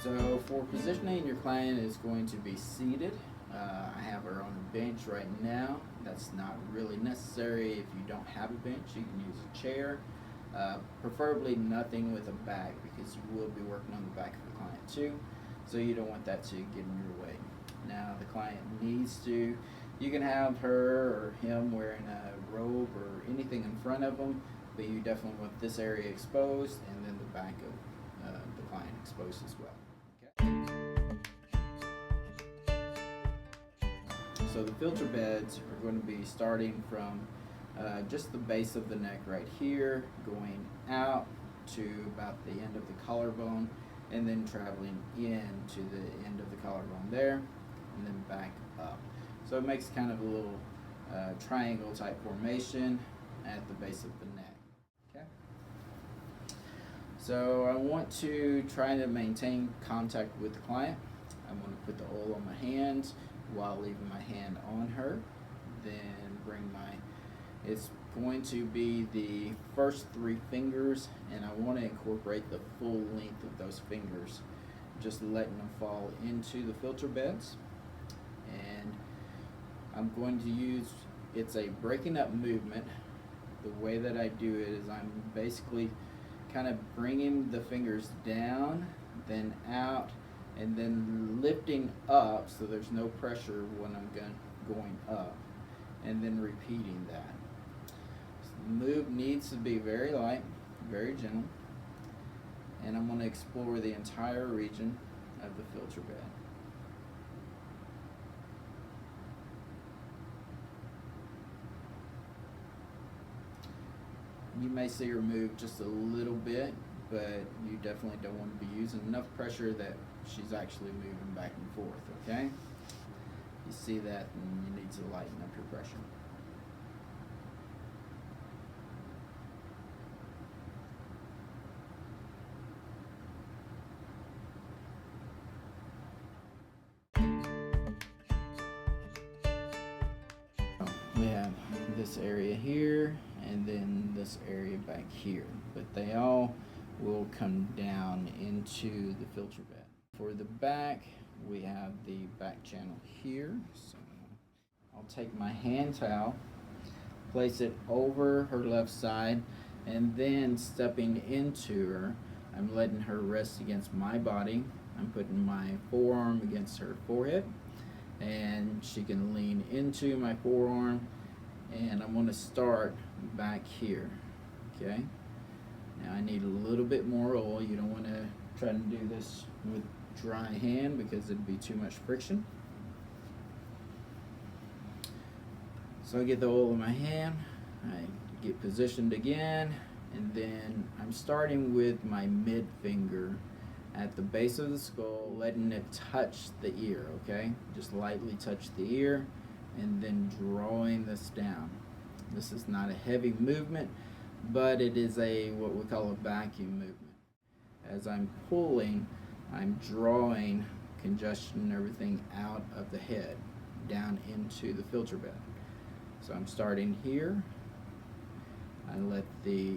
So for positioning, your client is going to be seated. I have her on a bench right now. That's not really necessary. If you don't have a bench, you can use a chair. Preferably nothing with a back, because you will be working on the back of the client too. So you don't want that to get in your way. Now the client needs to, you can have her or him wearing a robe or anything in front of them, but you definitely want this area exposed and then the back of the client exposed as well. So the filter beds are going to be starting from just the base of the neck right here, going out to about the end of the collarbone, and then traveling in to the end of the collarbone there, and then back up. So it makes kind of a little triangle type formation at the base of the neck. Okay. So I want to try to maintain contact with the client. I'm going to put the oil on my hands while leaving my hand on her. Then bring my, it's going to be the first 3 fingers, and I want to incorporate the full length of those fingers, just letting them fall into the filter beds. And I'm going to use, it's a breaking up movement. The way that I do it is I'm basically kind of bringing the fingers down, then out, and then lifting up so there's no pressure when I'm going up, and then repeating that. So the move needs to be very light, very gentle, and I'm going to explore the entire region of the filter bed. You may see her move just a little bit, but you definitely don't want to be using enough pressure that she's actually moving back and forth, okay? You see that, and you need to lighten up your pressure. We have this area here, and then this area back here, but they all will come down into the filter bed. For the back, we have the back channel here. So I'll take my hand towel, place it over her left side, and then stepping into her, I'm letting her rest against my body. I'm putting my forearm against her forehead, and she can lean into my forearm, and I'm going to start back here. Okay, now I need a little bit more oil. You don't want to try to do this with dry hand because it'd be too much friction. So I get the oil in my hand, I get positioned again, and then I'm starting with my mid finger at the base of the skull, letting it touch the ear, okay? Just lightly touch the ear, and then drawing this down. This is not a heavy movement, but it is a what we call a vacuum movement. As I'm pulling, I'm drawing congestion and everything out of the head, down into the filter bed. So I'm starting here. I let the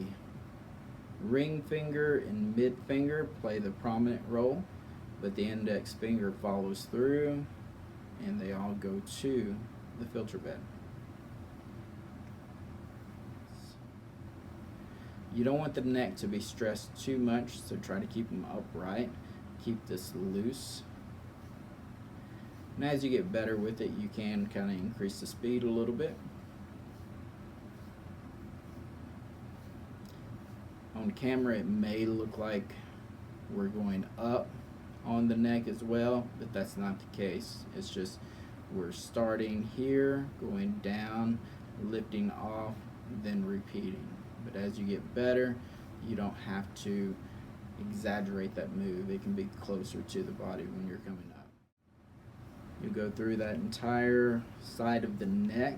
ring finger and mid finger play the prominent role, but the index finger follows through, and they all go to the filter bed. You don't want the neck to be stressed too much, so try to keep them upright. Keep this loose. And as you get better with it, you can kind of increase the speed a little bit. On camera, it may look like we're going up on the neck as well, but that's not the case. It's just we're starting here, going down, lifting off, then repeating. But as you get better, you don't have to exaggerate that move. It can be closer to the body when you're coming up. You go through that entire side of the neck,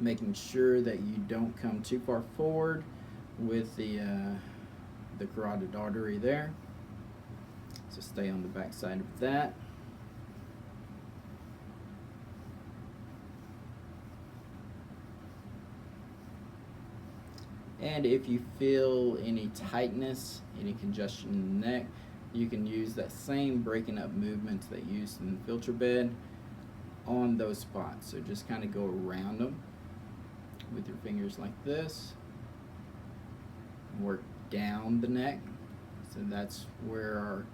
making sure that you don't come too far forward with the carotid artery there. So stay on the back side of that. And if you feel any tightness, any congestion in the neck, you can use that same breaking up movements that you used in the filter bed on those spots. So just kind of go around them with your fingers like this. Work down the neck. So that's where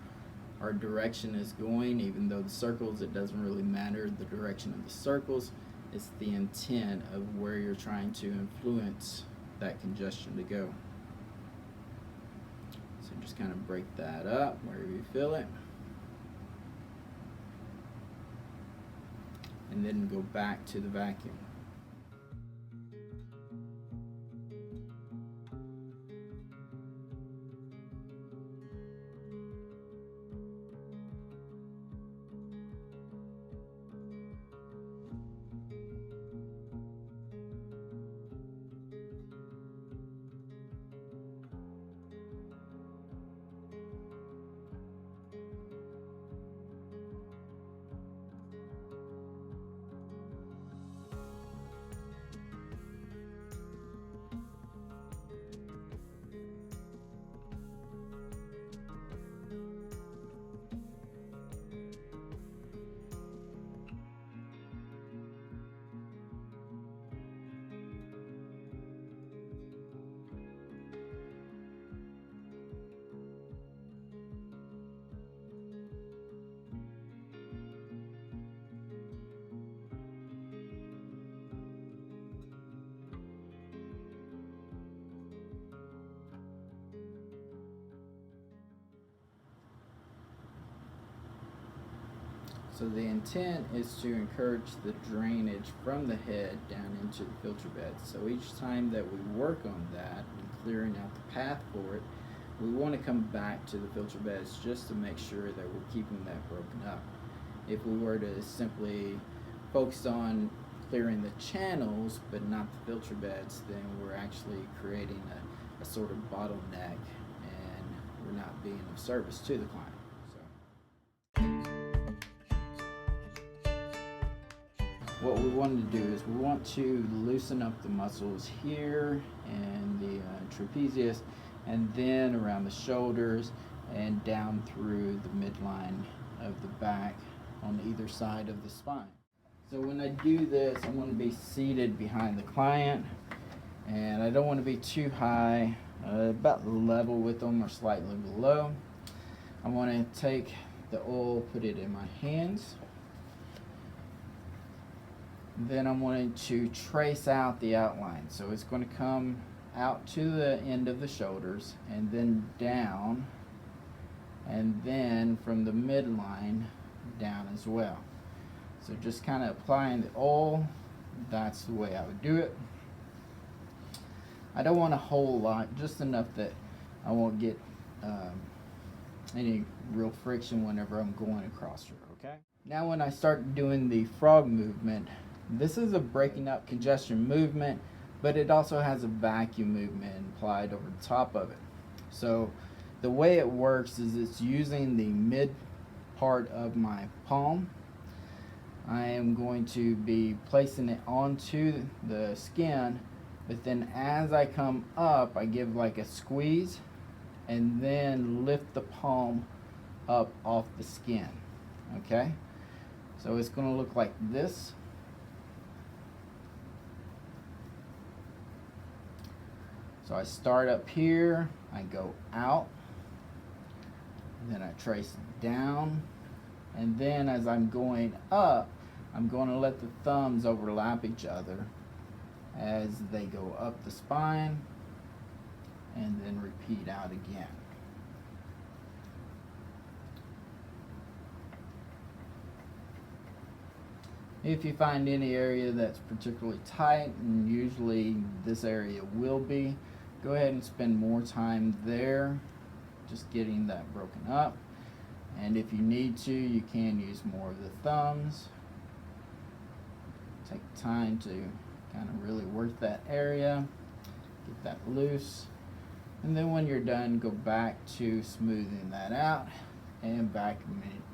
our direction is going. Even though the circles, it doesn't really matter the direction of the circles. It's the intent of where you're trying to influence that congestion to go. So just kind of break that up wherever you feel it. And then go back to the vacuum. So the intent is to encourage the drainage from the head down into the filter bed. So each time that we work on that and clearing out the path for it, we want to come back to the filter beds just to make sure that we're keeping that broken up. If we were to simply focus on clearing the channels but not the filter beds, then we're actually creating a sort of bottleneck and we're not being of service to the client. What we want to do is we want to loosen up the muscles here and the trapezius, and then around the shoulders and down through the midline of the back on either side of the spine. So when I do this, I want to be seated behind the client, and I don't want to be too high, about level with them or slightly below. I want to take the oil, put it in my hands. Then I'm wanting to trace out the outline. So it's going to come out to the end of the shoulders and then down, and then from the midline down as well. So just kind of applying the oil. That's the way I would do it. I don't want a whole lot, just enough that I won't get any real friction whenever I'm going across here, okay? Now when I start doing the frog movement, this is a breaking up congestion movement, but it also has a vacuum movement applied over the top of it. So the way it works is it's using the mid part of my palm. I am going to be placing it onto the skin, but then as I come up, I give like a squeeze and then lift the palm up off the skin, okay? So it's going to look like this. So I start up here, I go out, then I trace down, and then as I'm going up, I'm going to let the thumbs overlap each other as they go up the spine, and then repeat out again. If you find any area that's particularly tight, and usually this area will be, go ahead and spend more time there, just getting that broken up. And if you need to, you can use more of the thumbs. Take time to kind of really work that area, get that loose. And then when you're done, go back to smoothing that out and back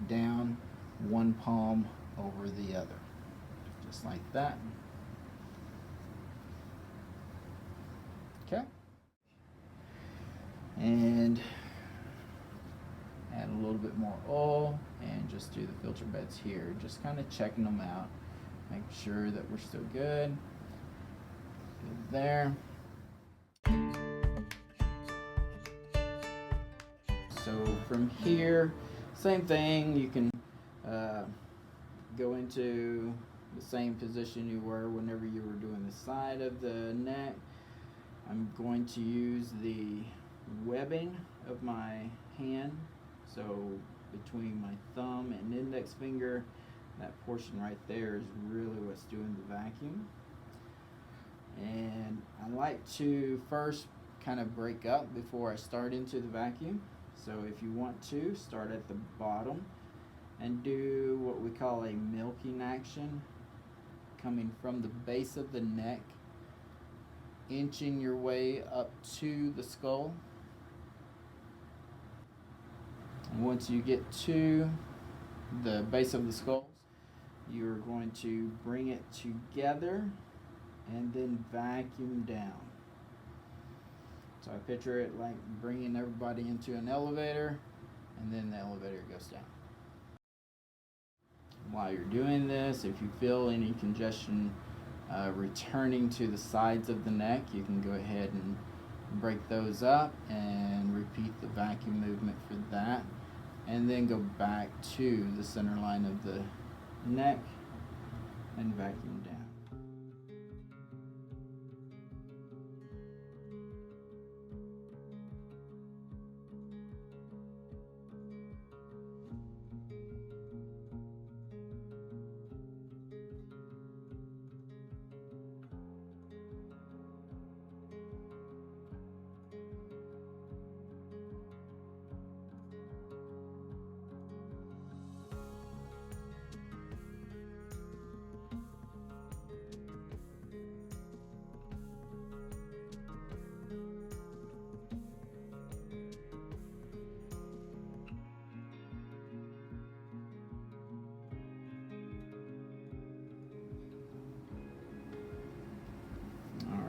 down, one palm over the other, just like that. Okay. And add a little bit more oil and just do the filter beds here, just kind of checking them out, make sure that we're still good. Good there. So from here, same thing, you can go into the same position you were whenever you were doing the side of the neck. I'm going to use the webbing of my hand, so between my thumb and index finger, that portion right there is really what's doing the vacuum. And I like to first kind of break up before I start into the vacuum. So if you want to, start at the bottom and do what we call a milking action, coming from the base of the neck, inching your way up to the skull. And once you get to the base of the skulls, you're going to bring it together and then vacuum down. So I picture it like bringing everybody into an elevator, and then the elevator goes down. While you're doing this, if you feel any congestion returning to the sides of the neck, you can go ahead and break those up and repeat the vacuum movement for that, and then go back to the center line of the neck and vacuum down.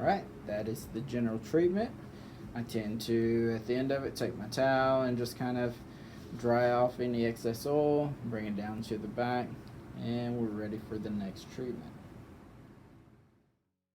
Alright, that is the general treatment. I tend to, at the end of it, take my towel and just kind of dry off any excess oil, bring it down to the back, and we're ready for the next treatment.